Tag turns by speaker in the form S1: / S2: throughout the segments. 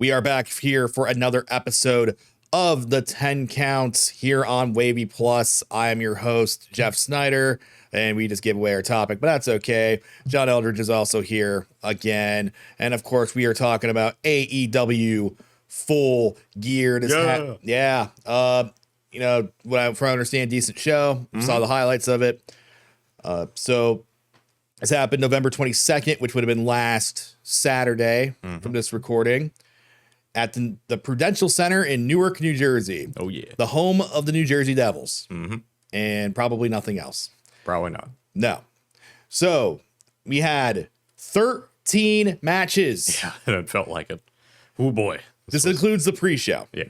S1: We are back here for another episode of the 10 Counts here on Wavy Plus. I am your host, Jeff Snyder, and we just give away our topic, but that's okay. John Eldridge is also here again. And of course, we are talking about AEW Full Gear. You know, what I understand, decent show. Saw the highlights of it. So this happened November 22nd, which would have been last Saturday from this recording, at the Prudential Center in Newark, New Jersey.
S2: Oh, yeah.
S1: The home of the New Jersey Devils. And probably nothing else.
S2: Probably not.
S1: No. So we had 13 matches.
S2: Yeah, it felt like it. Oh, boy.
S1: This includes the pre-show.
S2: Yeah.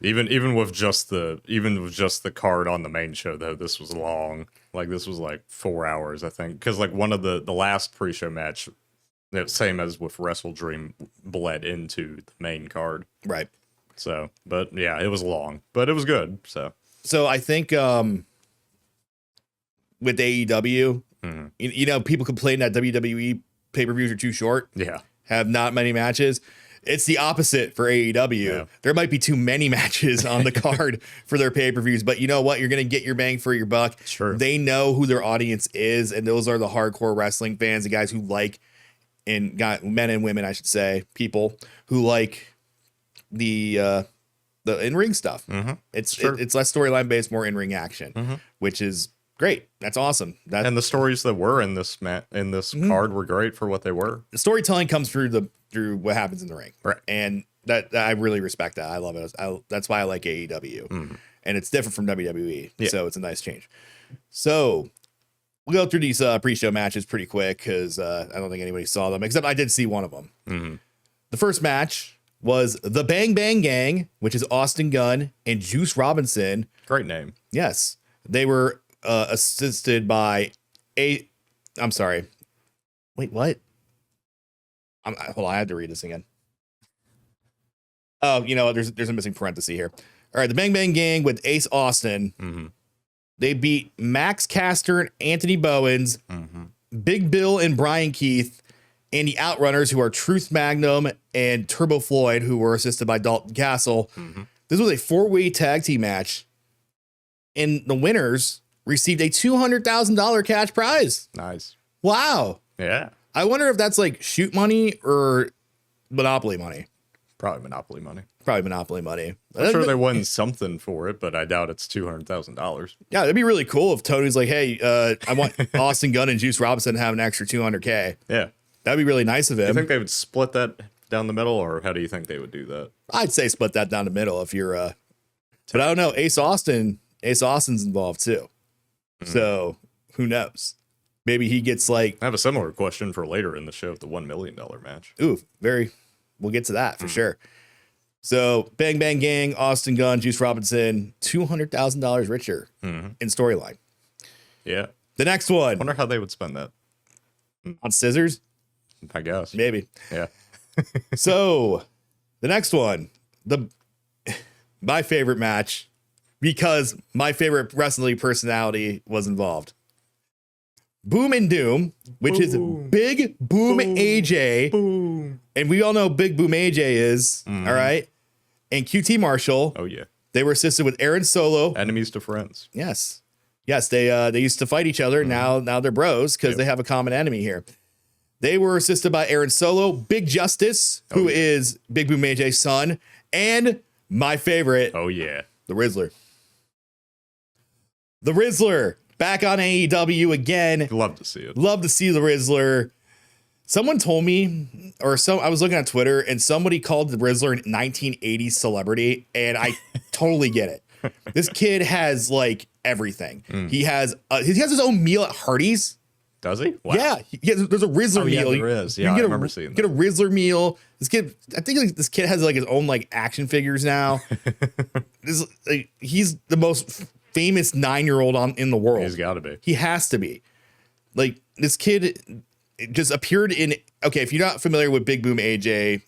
S2: Even with just the card on the main show, though, this was long. Like, this was like 4 hours, I think. Because, like, one of the last pre-show match, same as with Wrestle Dream, bled into the main card.
S1: Right.
S2: So, but yeah, it was long, but it was good. So
S1: I think with AEW, you know, people complain that WWE pay-per-views are too short.
S2: Yeah.
S1: Have not many matches. It's the opposite for AEW.
S2: Yeah.
S1: There might be too many matches on the card for their pay-per-views, but you know what? You're going to get your bang for your buck.
S2: Sure.
S1: They know who their audience is, and those are the hardcore wrestling fans, the guys who like, and got men and women, I should say, people who like the in-ring stuff. It's less storyline based, more in-ring action, which is great. That's awesome.
S2: And the stories that were in this card were great for what they were.
S1: The storytelling comes through what happens in the ring,
S2: right?
S1: And that I really respect that. I love it. That's why I like AEW, and it's different from WWE.
S2: Yeah.
S1: So it's a nice change. So we'll go through these pre-show matches pretty quick because I don't think anybody saw them, except I did see one of them. The first match was the Bang Bang Gang, which is Austin Gunn and Juice Robinson.
S2: Great name.
S1: Yes, they were assisted by I'm sorry. Wait, what? Hold on, I had to read this again. Oh, you know what? There's a missing parenthesis here. All right, the Bang Bang Gang with Ace Austin. They beat Max Caster and Anthony Bowens, Big Bill and Brian Keith, and the Outrunners, who are Truth Magnum and Turbo Floyd, who were assisted by Dalton Castle. This was a 4-way tag team match, and the winners received a $200,000 cash prize.
S2: Nice.
S1: Wow.
S2: Yeah.
S1: I wonder if that's like shoot money or Monopoly money.
S2: Probably Monopoly money.
S1: Probably Monopoly money.
S2: I'm sure they won something for it, but I doubt it's $200,000.
S1: Yeah, it'd be really cool if Tony's like, hey, I want Austin Gunn and Juice Robinson to have an extra $200K.
S2: Yeah.
S1: That'd be really nice of him.
S2: Do you think they would split that down the middle, or how do you think they would do that?
S1: I'd say split that down the middle if you're but I don't know. Ace Austin's involved too. So who knows? Maybe he gets like.
S2: I have a similar question for later in the show, the $1 million match.
S1: Ooh, we'll get to that for sure. So Bang Bang Gang, Austin Gunn, Juice Robinson, $200,000 richer in storyline.
S2: Yeah.
S1: The next one.
S2: I wonder how they would spend that.
S1: On scissors?
S2: I guess.
S1: Maybe.
S2: Yeah.
S1: So the next one, my favorite match, because my favorite wrestling personality was involved. Boom and Doom, which is Big Boom AJ. Boom. And we all know Big Boom AJ is, all right? And QT Marshall.
S2: Oh, yeah.
S1: They were assisted with Aaron Solo.
S2: Enemies to friends.
S1: Yes. Yes, they used to fight each other. Now they're bros because they have a common enemy here. They were assisted by Aaron Solo, Big Justice, who is Big Boom AJ's son, and my favorite.
S2: Oh, yeah.
S1: The Rizzler. The Rizzler. Back on AEW again.
S2: Love to see it.
S1: Love to see the Rizzler. Someone told me, I was looking at Twitter, and somebody called the Rizzler an 1980s celebrity, and I totally get it. This kid has like everything. He has his own meal at Hardee's.
S2: Does he? Wow.
S1: Yeah, there's a Rizzler meal.
S2: Yeah, there is. Yeah, I remember seeing that.
S1: Get a Rizzler meal. This kid, I think like, this kid has like his own like action figures now. He's the most famous 9-year-old in the world.
S2: He's got to be.
S1: He has to be. Like this kid just appeared in. Okay, if you're not familiar with Big Boom AJ,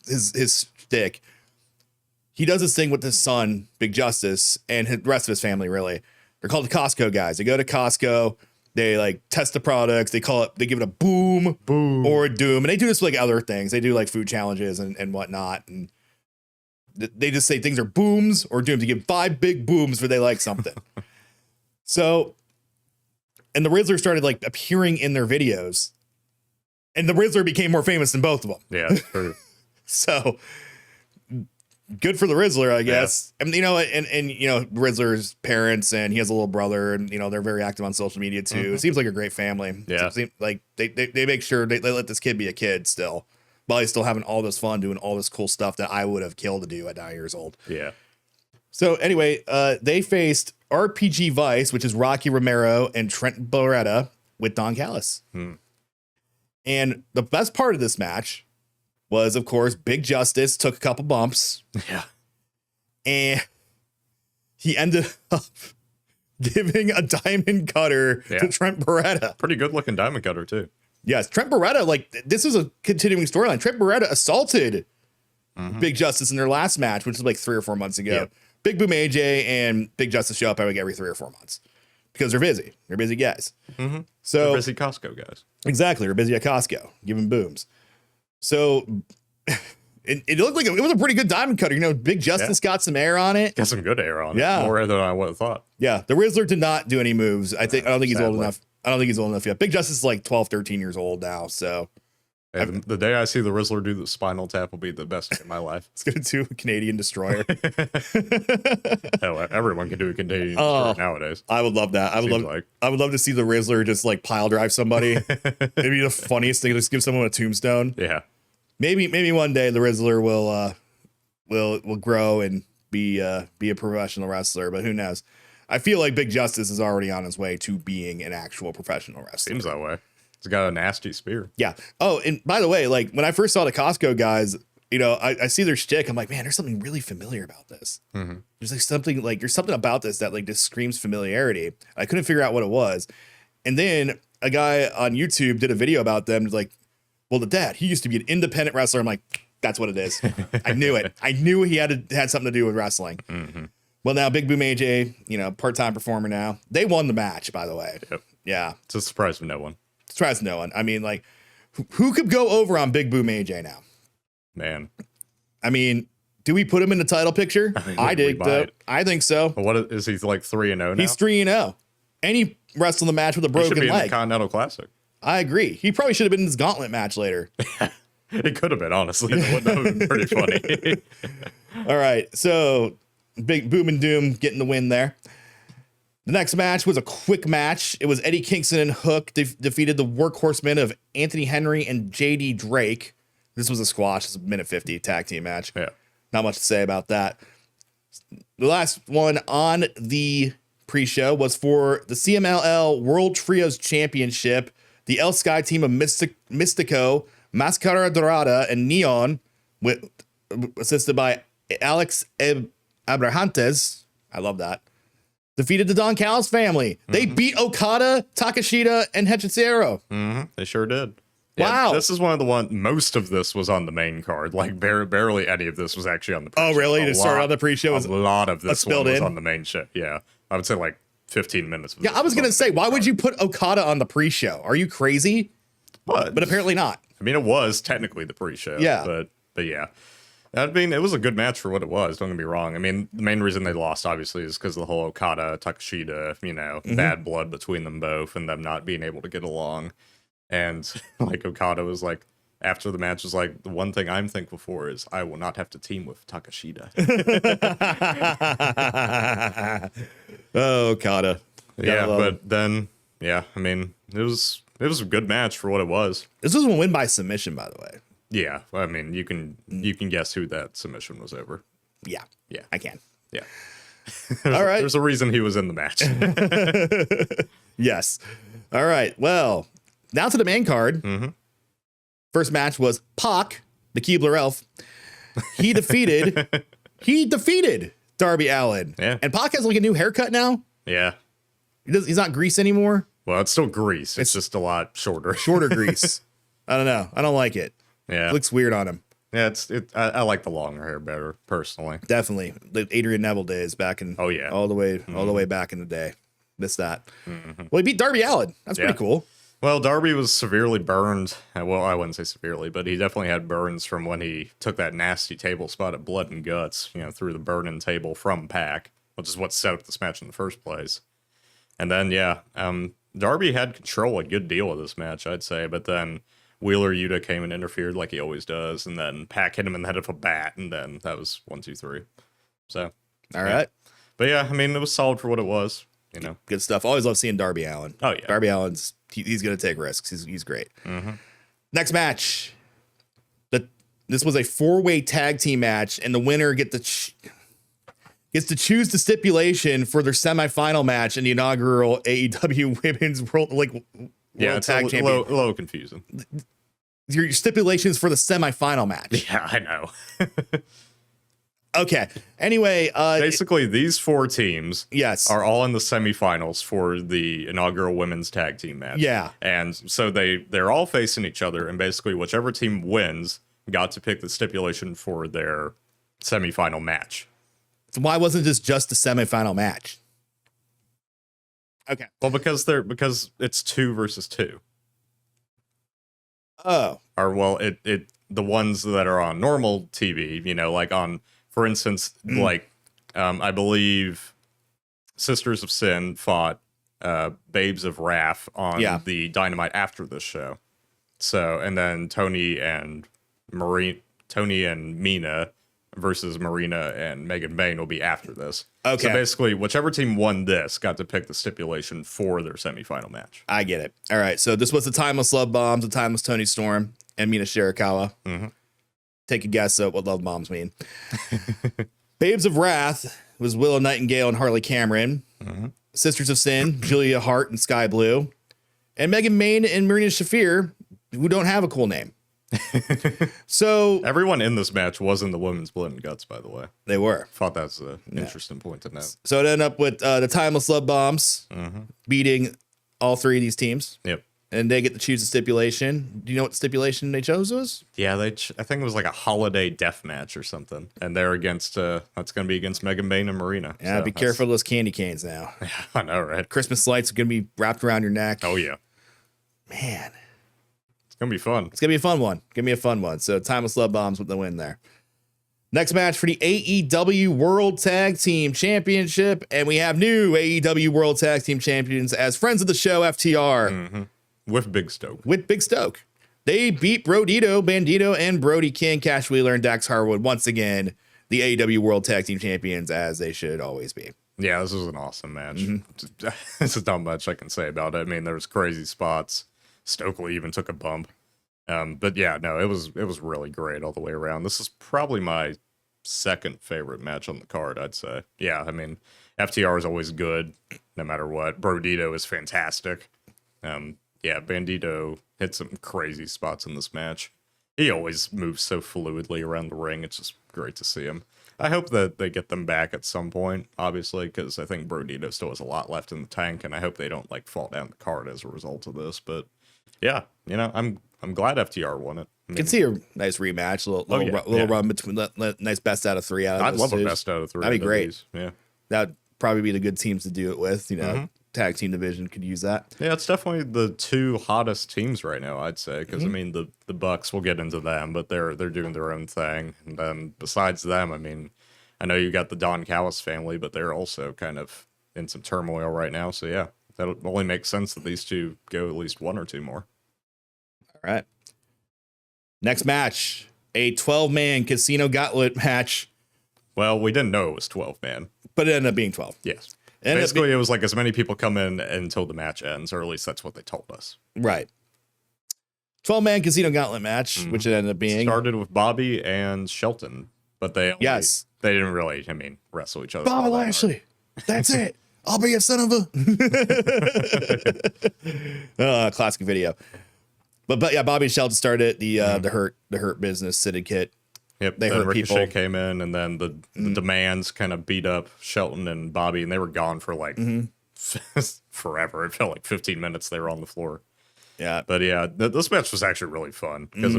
S1: his shtick, he does this thing with his son, Big Justice, and the rest of his family. Really, they're called the Costco guys. They go to Costco. They like test the products. They give it a boom or a doom. And they do this with like other things. They do like food challenges and whatnot. And they just say things are booms or dooms. You give 5 big booms where they like something. So, and the Rizzler started like appearing in their videos. And the Rizzler became more famous than both of them.
S2: Yeah, true.
S1: So good for the Rizzler, I guess. Yeah. And you know, and you know, Rizzler's parents, and he has a little brother, and you know, they're very active on social media too. Mm-hmm. It seems like a great family.
S2: Yeah,
S1: it seems like they make sure they let this kid be a kid still, while he's still having all this fun doing all this cool stuff that I would have killed to do at 9 years old.
S2: Yeah.
S1: So anyway, they faced RPG Vice, which is Rocky Romero and Trent Beretta with Don Callis. And the best part of this match was, of course, Big Justice took a couple bumps.
S2: Yeah.
S1: And he ended up giving a diamond cutter to Trent Beretta.
S2: Pretty good looking diamond cutter, too.
S1: Yes. Trent Beretta, like, this is a continuing storyline. Trent Beretta assaulted Big Justice in their last match, which was like 3 or 4 months ago. Yep. Big Boom AJ and Big Justice show up every 3 or 4 months because they're busy. They're busy guys. So
S2: they're busy Costco guys.
S1: Exactly. They're busy at Costco, giving booms. So it looked like it was a pretty good diamond cutter. You know, Big Justice got some air on it.
S2: Got some good air on it. More air than I would have thought.
S1: Yeah. The Rizzler did not do any moves. I don't think he's old enough. I don't think he's old enough yet. Big Justice is like 12, 13 years old now. So
S2: the day I see the Rizzler do the spinal tap will be the best day of my life.
S1: It's going to do a Canadian Destroyer.
S2: Hell, everyone can do a Canadian Destroyer nowadays.
S1: I would love that. I would love to see the Rizzler just like pile drive somebody. Maybe the funniest thing, just give someone a tombstone.
S2: Yeah.
S1: Maybe one day the Rizzler will grow and be a professional wrestler, but who knows? I feel like Big Justice is already on his way to being an actual professional wrestler.
S2: Seems that way. He's got a nasty spear.
S1: Yeah. Oh, and by the way, like when I first saw the Costco guys, you know, I see their shtick. I'm like, man, there's something really familiar about this. There's there's something about this that like just screams familiarity. I couldn't figure out what it was. And then a guy on YouTube did a video about them. Like, well, the dad, he used to be an independent wrestler. I'm like, that's what it is. I knew it. I knew he had something to do with wrestling. Well, now Big Boom AJ, you know, part-time performer now. They won the match, by the way.
S2: Yep.
S1: Yeah.
S2: It's a surprise for no one.
S1: Surprise no one. I mean, like, who could go over on Big Boom AJ now?
S2: Man.
S1: I mean, do we put him in the title picture? I think so.
S2: But what is he, like 3-0 now?
S1: He's 3-0. And he wrestled the match with a broken
S2: he should be
S1: leg.
S2: In the Continental Classic.
S1: I agree. He probably should have been in his gauntlet match later.
S2: It could have been, honestly. That would have been pretty funny.
S1: All right. So, Big Boom and Doom getting the win there. The next match was a quick match. It was Eddie Kingston and Hook defeated the workhorsemen of Anthony Henry and JD Drake. This was a squash. It's a minute 50 tag team match.
S2: Yeah.
S1: Not much to say about that. The last one on the pre-show was for the CMLL World Trios Championship. The El Sky team of Mystico, Mascara Dorada, and Neon, assisted by Alex Abrahantes. I love that. Defeated the Don Callis family. They beat Okada, Takashita, and Hechicero.
S2: They sure did. Yeah,
S1: wow.
S2: This is one of the most of this was on the main card. Like barely any of this was actually on the pre-show.
S1: Oh, really? To start on the pre-show?
S2: A lot of this one was on the main show. Yeah. I would say like 15 minutes.
S1: Yeah, I was going to say, why would you put Okada on the pre-show? Are you crazy? But apparently not.
S2: I mean, it was technically the pre-show.
S1: Yeah.
S2: But yeah. I mean, it was a good match for what it was. Don't get me wrong. I mean, the main reason they lost, obviously, is because of the whole Okada, Takashita, you know, bad blood between them both and them not being able to get along. And like Okada was like, after the match was like, the one thing I'm thankful for is I will not have to team with Takashita.
S1: Oh, Okada.
S2: Yeah, but then, yeah, I mean, it was a good match for what it was.
S1: This was a win by submission, by the way.
S2: Yeah, I mean, you can guess who that submission was over.
S1: Yeah, I can.
S2: Yeah.
S1: All right.
S2: There's a reason he was in the match.
S1: Yes. All right. Well, now to the main card. First match was Pac, the Keebler Elf. He defeated Darby Allin.
S2: Yeah.
S1: And Pac has like a new haircut now.
S2: Yeah.
S1: He's not grease anymore.
S2: Well, it's still grease. It's just a lot shorter.
S1: Shorter grease. I don't know. I don't like it.
S2: Yeah.
S1: It looks weird on him.
S2: Yeah, I like the longer hair better, personally.
S1: Definitely. The Adrian Neville days back in
S2: oh yeah.
S1: all the way back in the day. Missed that. Well, he beat Darby Allin. That's pretty cool.
S2: Well, Darby was severely burned. Well, I wouldn't say severely, but he definitely had burns from when he took that nasty table spot at Blood and Guts, through the burning table from Pac, which is what set up this match in the first place. And then, Darby had control a good deal of this match, I'd say, but then Wheeler Yuta came and interfered like he always does, and then Pac hit him in the head with a bat, and then that was 1, 2, 3. So,
S1: all right.
S2: But yeah, I mean, it was solid for what it was.
S1: Good stuff. Always love seeing Darby Allin.
S2: Oh yeah,
S1: Darby Allin's he's going to take risks. He's great. Next match. This was a 4-way tag team match, and the winner gets to choose the stipulation for their semifinal match in the inaugural AEW Women's World
S2: it's
S1: Tag
S2: a
S1: Champion.
S2: little confusing.
S1: Your stipulations for the semifinal match.
S2: Yeah, I know.
S1: Okay. Anyway,
S2: basically these 4 teams
S1: are
S2: all in the semifinals for the inaugural women's tag team match.
S1: Yeah.
S2: And so they're all facing each other, and basically whichever team wins got to pick the stipulation for their semifinal match.
S1: So why wasn't this just a semifinal match? Okay.
S2: Well, because it's 2 versus 2.
S1: Oh.
S2: Or well, it the ones that are on normal TV, like on, for instance, I believe Sisters of Sin fought Babes of Wrath on the Dynamite after this show. So, and then Tony and Mina versus Marina and Megan Bayne will be after this.
S1: Okay.
S2: So basically, whichever team won this got to pick the stipulation for their semifinal match.
S1: I get it. All right. So this was the Timeless Love Bombs, the Timeless Tony Storm, and Mina Shirakawa. Take a guess at what love bombs mean. Babes of Wrath was Willow Nightingale and Harley Cameron. Sisters of Sin, Julia Hart and Sky Blue. And Megan Bayne and Marina Shafir, who don't have a cool name. So
S2: everyone in this match was in the women's Blood and Guts, by the way.
S1: They were.
S2: Thought that's an interesting point to note.
S1: So it ended up with the Timeless Love Bombs beating all 3 of these teams.
S2: Yep.
S1: And they get to choose a stipulation. Do you know what stipulation they chose was?
S2: Yeah, I think it was like a holiday death match or something. And they're against, that's going to be against Megan Bayne and Marina.
S1: Yeah, so be careful of those candy canes now.
S2: Yeah, I know, right?
S1: Christmas lights are going to be wrapped around your neck.
S2: Oh, yeah.
S1: Man.
S2: It's going to be fun.
S1: It's going to be a fun one. Give me a fun one. So Timeless Love Bombs with the win there. Next match for the AEW World Tag Team Championship. And we have new AEW World Tag Team Champions as friends of the show, FTR.
S2: With Big Stoke.
S1: With Big Stoke. They beat Brodito, Bandito, and Brody King, Cash Wheeler, and Dax Harwood once again, the AEW World Tag Team Champions, as they should always be.
S2: Yeah, this was an awesome match. There's not much I can say about it. I mean, there was crazy spots. Stokely even took a bump. But yeah, no, it was really great all the way around. This is probably my second favorite match on the card, I'd say. Yeah, I mean, FTR is always good, no matter what. Brodito is fantastic. Yeah, Bandito hit some crazy spots in this match. He always moves so fluidly around the ring. It's just great to see him. I hope that they get them back at some point, obviously, because I think Brodito still has a lot left in the tank, and I hope they don't fall down the card as a result of this. But yeah, I'm glad FTR won it. I
S1: can see a nice rematch, little run between nice best out of 3 out of
S2: I'd love
S1: a
S2: best out of 3.
S1: That'd be great.
S2: These. Yeah,
S1: that'd probably be the good teams to do it with. Tag team division could use that.
S2: Yeah, it's definitely the 2 hottest teams right now, I'd say, because I mean the Bucks, we'll get into them, but they're doing their own thing. And then besides them, I mean, I know you got the Don Callis family, but they're also kind of in some turmoil right now. So yeah, that only makes sense that these 2 go at least 1 or 2 more.
S1: All right. Next match, a 12-man casino gauntlet match.
S2: Well, we didn't know it was 12, man.
S1: But it ended up being 12.
S2: Yes. Basically, it was like as many people come in until the match ends, or at least that's what they told us.
S1: Right. 12-man casino gauntlet match, which it ended up being.
S2: Started with Bobby and Shelton, but they didn't really, wrestle each other.
S1: Bobby Lashley. That's it. I'll be a son of a classic video. But yeah, Bobby and Shelton started the Hurt Business syndicate.
S2: Yep,
S1: they
S2: then
S1: hurt
S2: Ricochet
S1: people.
S2: came in, and then the Demands kind of beat up Shelton and Bobby, and they were gone for forever. It felt like 15 minutes they were on the floor.
S1: Yeah.
S2: But yeah, this match was actually really fun because,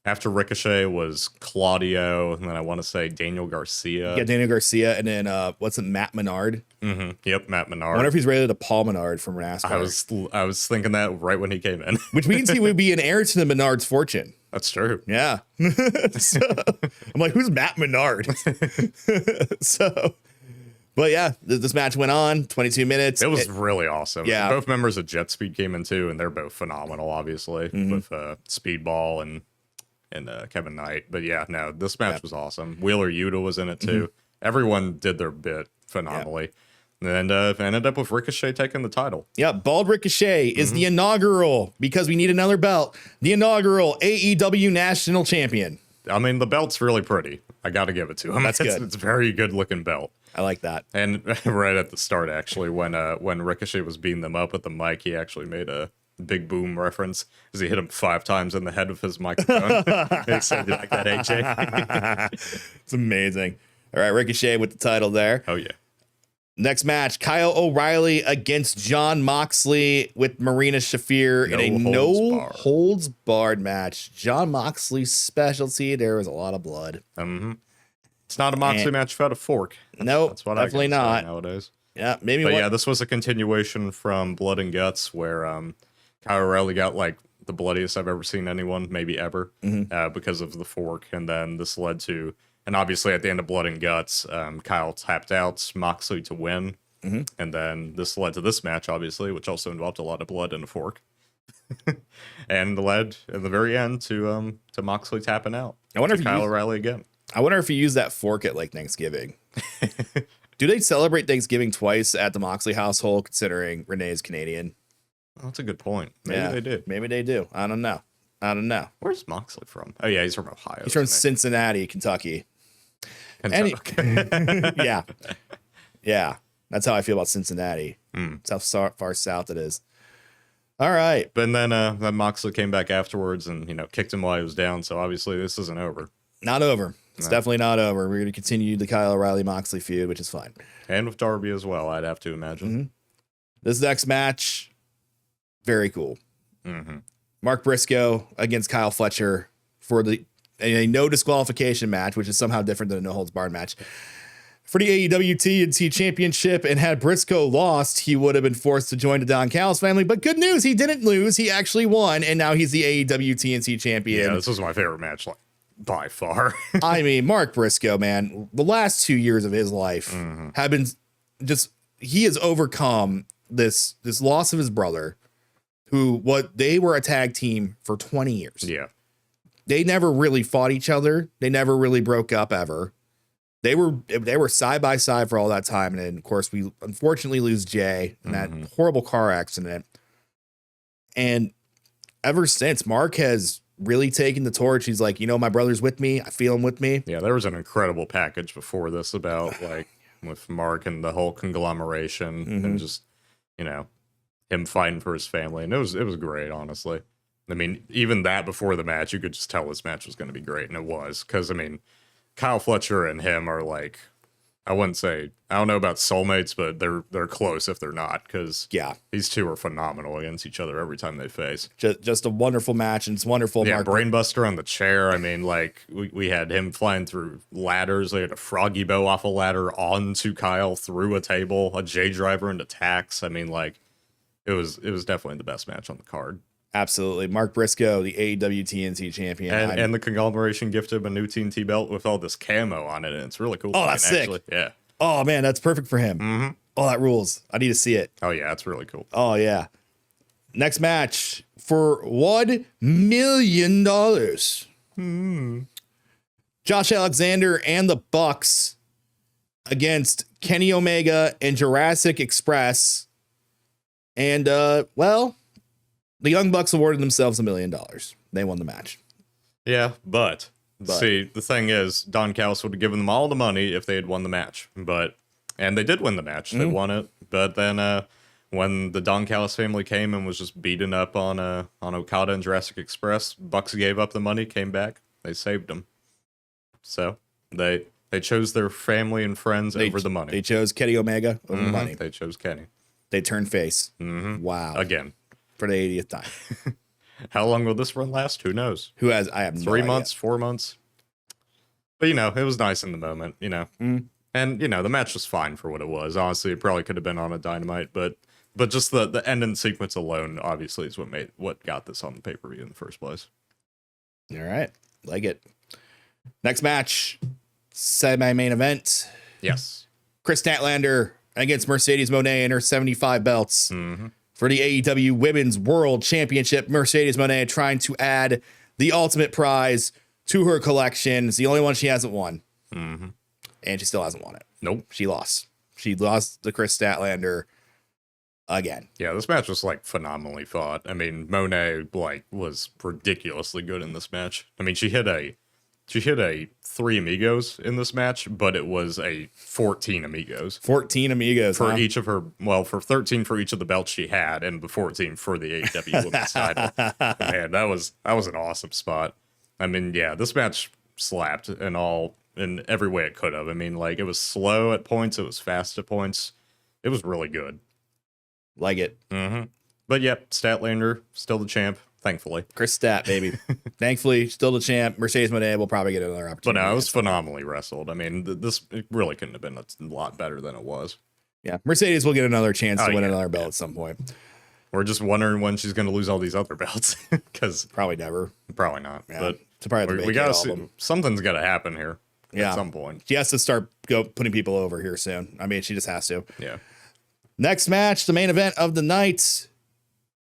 S2: After Ricochet was Claudio, and then I want to say Daniel Garcia.
S1: Yeah, Daniel Garcia, and then Matt Menard.
S2: Yep, Matt
S1: I
S2: Menard.
S1: wonder if he's related to Paul Menard from NASCAR.
S2: I was thinking that right when he came in.
S1: Which means he would be an heir to the Menard's fortune.
S2: That's true.
S1: Yeah. So, I'm like, who's Matt Menard? But yeah, this match went on 22 minutes.
S2: It was really awesome.
S1: Yeah.
S2: Both members of Jet Speed came in too, and they're both phenomenal, obviously, with Speedball and Kevin Knight. But yeah, no, this match was awesome. Wheeler Yuta was in it too. Everyone did their bit phenomenally. And ended up with Ricochet taking the title.
S1: Yeah, Bald Ricochet is the inaugural, because we need another belt, the inaugural AEW National Champion.
S2: I mean, the belt's really pretty. I got to give it to him.
S1: That's good.
S2: It's a very good looking belt.
S1: I like that.
S2: And right at the start, actually, when Ricochet was beating them up with the mic, he actually made a Big Boom reference as he hit him 5 times in the head with his microphone. He said, "You like that, AJ?"
S1: It's amazing. All right, Ricochet with the title there.
S2: Oh, yeah.
S1: Next match, Kyle O'Reilly against John Moxley with Marina Shafir in a no-holds-barred match. John Moxley's specialty, there was a lot of blood.
S2: It's not a Moxley match without a fork.
S1: Nope,
S2: That's what
S1: definitely
S2: I
S1: not.
S2: nowadays.
S1: Yeah, maybe.
S2: But yeah, this was a continuation from Blood and Guts, where Kyle O'Reilly got like the bloodiest I've ever seen anyone, maybe ever, because of the fork. And then this led to, and obviously at the end of Blood and Guts, Kyle tapped out Moxley to win. And then this led to this match, obviously, which also involved a lot of blood and a fork. And led in the very end to Moxley tapping out.
S1: I wonder if
S2: Kyle O'Reilly again.
S1: I wonder if you use that fork at like Thanksgiving. Do they celebrate Thanksgiving twice at the Moxley household, considering Renee's Canadian?
S2: Oh, that's a good point. Maybe they do.
S1: Maybe they do. I don't know.
S2: Where's Moxley from? Oh, yeah, he's from Ohio.
S1: He's from Cincinnati, Kentucky. Yeah. Yeah. That's how I feel about Cincinnati. That's how far south it is. All right.
S2: But then Moxley came back afterwards and, kicked him while he was down. So obviously this isn't over.
S1: Not over. It's definitely not over. We're going to continue the Kyle O'Reilly Moxley feud, which is fine.
S2: And with Darby as well, I'd have to imagine.
S1: This next match, very cool. Mark Briscoe against Kyle Fletcher for a no disqualification match, which is somehow different than a no holds barred match. For the AEW TNT Championship, and had Briscoe lost, he would have been forced to join the Don Callis family. But good news, he didn't lose. He actually won, and now he's the AEW TNT Champion.
S2: Yeah, this was my favorite match, like, by far.
S1: I mean, Mark Briscoe, man, the last 2 years of his life have been just, he has overcome this loss of his brother, they were a tag team for 20 years.
S2: Yeah.
S1: They never really fought each other. They never really broke up ever. They were side by side for all that time. And then, of course, we unfortunately lose Jay in that horrible car accident. And ever since, Mark has really taken the torch. He's like, my brother's with me. I feel him with me.
S2: Yeah, there was an incredible package before this about like with Mark and the whole conglomeration and just, him fighting for his family. And it was great, honestly. I mean, even that before the match, you could just tell this match was going to be great. And it was. Because, I mean, Kyle Fletcher and him are like, I wouldn't say, I don't know about soulmates, but they're close if they're not, because these two are phenomenal against each other every time they face.
S1: Just a wonderful match, and it's wonderful.
S2: Yeah, Brainbuster on the chair. I mean, like, we had him flying through ladders. They had a froggy bow off a ladder onto Kyle, through a table, a J driver into tacks. I mean, like, it was definitely the best match on the card.
S1: Absolutely. Mark Briscoe, the AEW TNT champion.
S2: And the conglomeration gifted him a new TNT belt with all this camo on it, and it's really cool.
S1: Oh, that's sick.
S2: Yeah.
S1: Oh, man, that's perfect for him. Oh, that rules. I need to see it.
S2: Oh, yeah, it's really cool.
S1: Oh, yeah. Next match for $1 million. Josh Alexander and the Bucks against Kenny Omega and Jurassic Express. And, the Young Bucks awarded themselves $1 million. They won the match.
S2: Yeah, but see, the thing is, Don Callis would have given them all the money if they had won the match. And they did win the match. They won it. But then when the Don Callis family came and was just beating up on Okada and Jurassic Express, Bucks gave up the money, came back. They saved them. So they chose their family and friends over the money.
S1: They chose Kenny Omega over the money.
S2: They chose Kenny.
S1: They turned face. Wow.
S2: Again.
S1: For the 80th time.
S2: How long will this run last? Who knows?
S1: Who has? I have no
S2: 3
S1: idea.
S2: months, 4 months. But, it was nice in the moment, And, the match was fine for what it was. Honestly, it probably could have been on a Dynamite, but just the ending sequence alone, obviously, is what got this on the pay-per-view in the first place.
S1: All right. Like it. Next match, semi-main event.
S2: Yes.
S1: Chris Statlander against Mercedes Moné and her 75 belts. For the AEW Women's World Championship. Mercedes Moné trying to add the ultimate prize to her collection. It's the only one she hasn't won. And she still hasn't won it.
S2: Nope.
S1: She lost. She lost to Chris Statlander again.
S2: Yeah, this match was phenomenally fought. I mean, Monet was ridiculously good in this match. I mean, she hit a 3 amigos in this match, but it was a 14 amigos.
S1: 14 amigos
S2: for each of her. Well, for 13 for each of the belts she had, and the 14 for the AEW Women's title. Man, that was an awesome spot. I mean, yeah, this match slapped in every way it could have. I mean, it was slow at points, it was fast at points. It was really good.
S1: Like it.
S2: But yep, Statlander still the champ, thankfully.
S1: Chris Stat, baby. Thankfully, still the champ. Mercedes Moné will probably get another opportunity.
S2: But no, it was phenomenally wrestled. I mean, this really couldn't have been a lot better than it was.
S1: Yeah, Mercedes will get another chance to win another belt at some point.
S2: We're just wondering when she's going to lose all these other belts, because
S1: probably never.
S2: Probably not. Yeah. But
S1: we
S2: got to see. Something's got to happen here.
S1: Yeah.
S2: At some point.
S1: She has to start putting people over here soon. I mean, she just has to.
S2: Yeah.
S1: Next match, the main event of the night.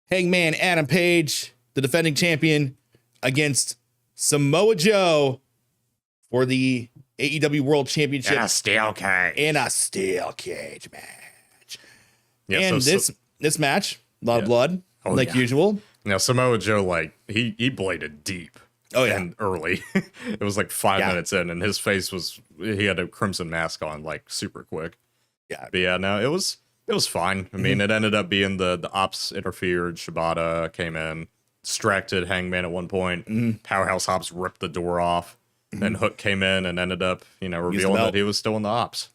S1: Hangman Adam Page, the defending champion, against Samoa Joe for the AEW World Championship.
S2: In a steel
S1: cage match. Yeah, and this match, a lot of blood, usual.
S2: Now, Samoa Joe, he bladed deep.
S1: Oh, yeah.
S2: And early. It was 5 minutes in, and his face he had a crimson mask on, super quick.
S1: Yeah.
S2: But yeah, no, it was fine. I mean, it ended up being the ops interfered. Shibata came in, distracted Hangman at one point. Powerhouse Hobbs ripped the door off. Then Hook came in and ended up, revealing that he was still in the ops.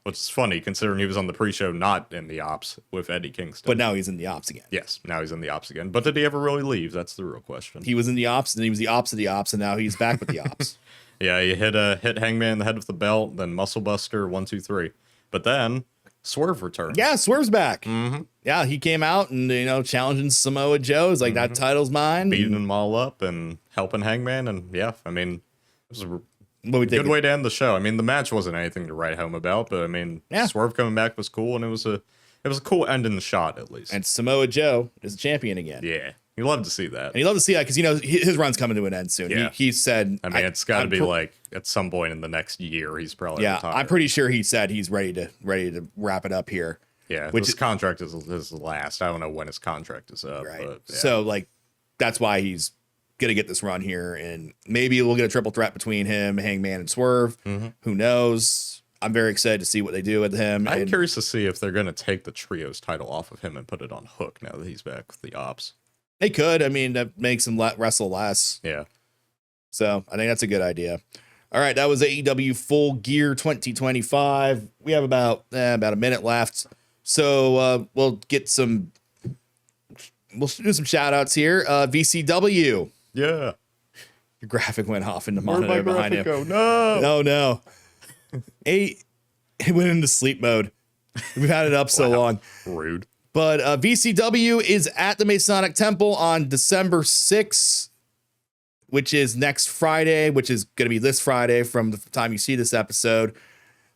S2: Which is funny, considering he was on the pre-show not in the ops with Eddie Kingston.
S1: But now he's in the ops again.
S2: Yes, now he's in the ops again. But did he ever really leave? That's the real question.
S1: He was in the ops, and he was the ops of the ops, and now he's back with the ops.
S2: Yeah, he hit Hangman in the head with the belt, then Muscle Buster, 1, 2, 3. But then Swerve returned.
S1: Yeah, Swerve's back. Yeah, he came out and, challenging Samoa Joe. He's like, that title's mine.
S2: Beating them all up and helping Hangman. And yeah, I mean, it was a good way to end the show. I mean, the match wasn't anything to write home about, but I mean, Swerve coming back was cool, and it was a cool end in the shot, at least.
S1: And Samoa Joe is the champion again.
S2: Yeah, you love to see that.
S1: And you love to see that because his run's coming to an end soon. Yeah. He said,
S2: I mean, it's got to be at some point in the next year, he's probably retired.
S1: I'm pretty sure he said he's ready to wrap it up here.
S2: Yeah, his contract is his last. I don't know when his contract is up.
S1: Right.
S2: But, yeah.
S1: So that's why he's gonna get this run here, and maybe we'll get a triple threat between him, Hangman, and Swerve. Who knows? I'm very excited to see what they do with him.
S2: I'm curious to see if they're gonna take the trios title off of him and put it on Hook now that he's back with the ops.
S1: They could. I mean, that makes him wrestle less.
S2: Yeah.
S1: So I think that's a good idea. All right, that was AEW Full Gear 2025. We have about a minute left, so we'll do some shout outs here. VCW.
S2: Yeah.
S1: The graphic went off in the monitor behind him.
S2: Go? No.
S1: It went into sleep mode. We've had it up so long.
S2: Rude.
S1: But VCW is at the Masonic Temple on December 6th, which is next Friday, which is going to be this Friday from the time you see this episode.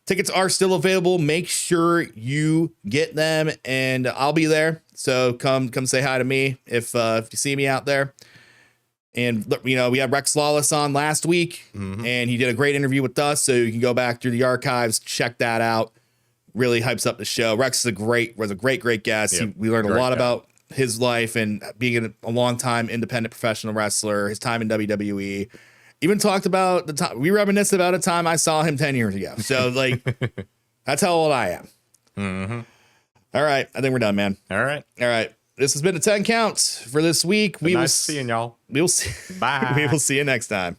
S1: Tickets are still available. Make sure you get them, and I'll be there. So come say hi to me if you see me out there. And, we had Rex Lawless on last week, and he did a great interview with us. So you can go back through the archives, check that out. Really hypes up the show. Rex was a great guest.
S2: Yep.
S1: We learned a lot about his life and being a long-time independent professional wrestler, his time in WWE. Even talked about the time we reminisced about a time I saw him 10 years ago. So that's how old I am. All right. I think we're done, man.
S2: All right.
S1: This has been a 10 count for this week.
S2: Nice seeing y'all.
S1: We will see.
S2: Bye.
S1: We will see you next time.